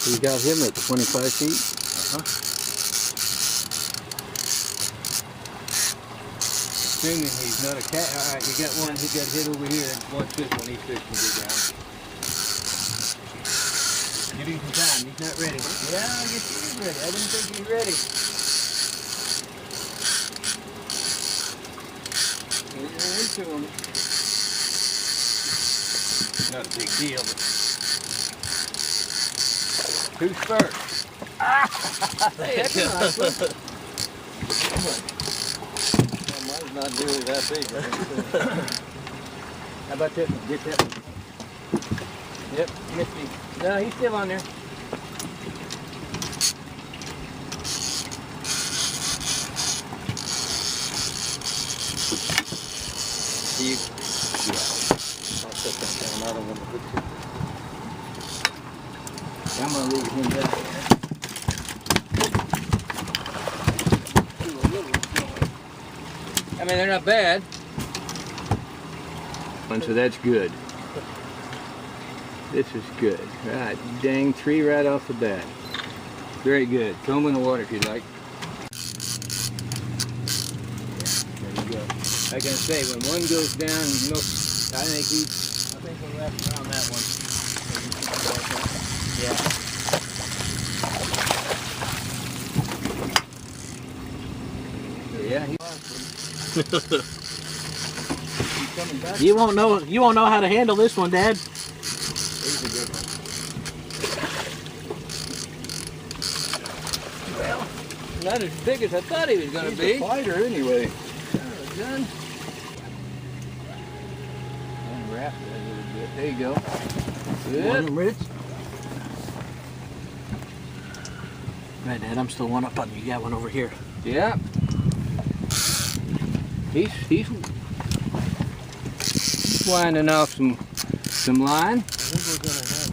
You got him at 25 feet? Assuming he's not a cat. Alright, you got one, he got hit over here, and watch this one, he's fixing to go down. Give him some time, he's not ready. Yeah, I guess he is ready. I didn't think he's ready. He's into him. Not a big deal, but who's first? Hey, that's a nice one. Mine's not nearly that big. How about this one? Get that one. Yep, missed him. No, he's still on there. Yeah. I'll set that down. I don't want to hook it. I'm going to leave him down there. I mean, they're not bad. And so that's good. This is good. Right, dang, 3 right off the bat. Very good. Throw them in the water if you'd like. There you go. Like I say, when one goes down, you know, I think we'll wrap around that one. Yeah. Yeah. He's coming back. You won't know how to handle this one, Dad. He's a good one. Well, not as big as I thought he was going to be. He's a fighter anyway. Done. Unwrap it a little bit. There you go. Good. Want him, Rich? Right, Dad, I'm still one up on you. You got one over here. Yeah. He's winding off some line. I think we're going to have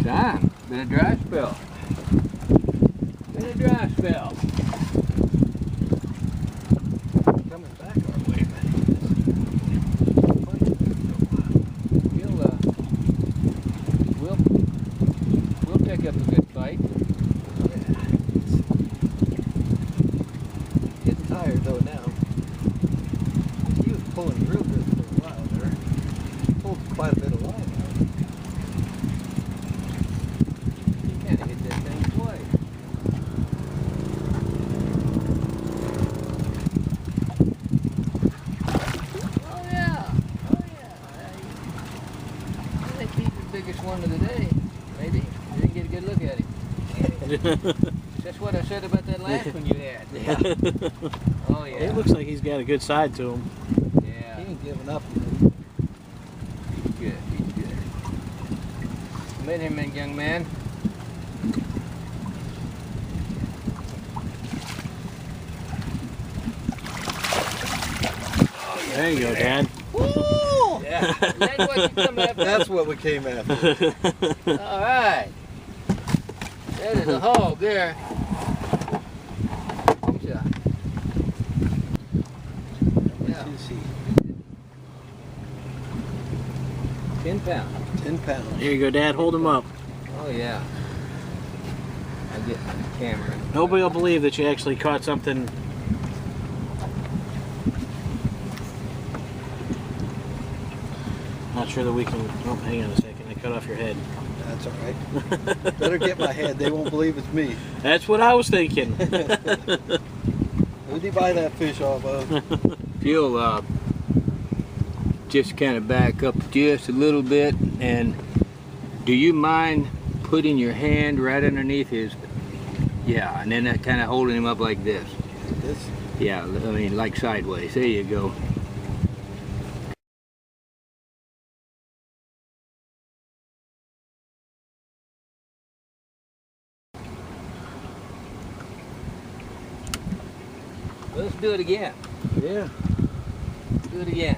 time. Been a dry spell. Been a dry spell. Coming back our way, man. We'll pick up a good fight. getting tired though now. He was pulling real good for a while there. He pulled quite a bit of line out. Hit that thing twice. Oh yeah. I think he's the biggest one of the day. Maybe. You didn't get a good look at him. That's what I said about that last one you had. Yeah. Oh yeah. It looks like he's got a good side to him. Yeah. He ain't giving up yet. He's good. He's good. Met him, young man. There you go, Dad. Woo! Yeah. That's what you come after. That's what we came after. All right. That is a hog there. Yeah. 10 pounds. 10 pounds. Here you go, Dad. Hold him up. Oh yeah. I'll get the camera. Nobody will believe that you actually caught something. Not sure that we can. Oh, hang on a second. I cut off your head. That's all right. Better get my head. They won't believe it's me. That's what I was thinking. Who'd you buy that fish off of? If you'll just kind of back up just a little bit, and do you mind putting your hand right underneath his? Yeah, and then that kind of holding him up like this. This? Yeah, I mean like sideways. There you go. Let's do it again. Yeah. Do it again.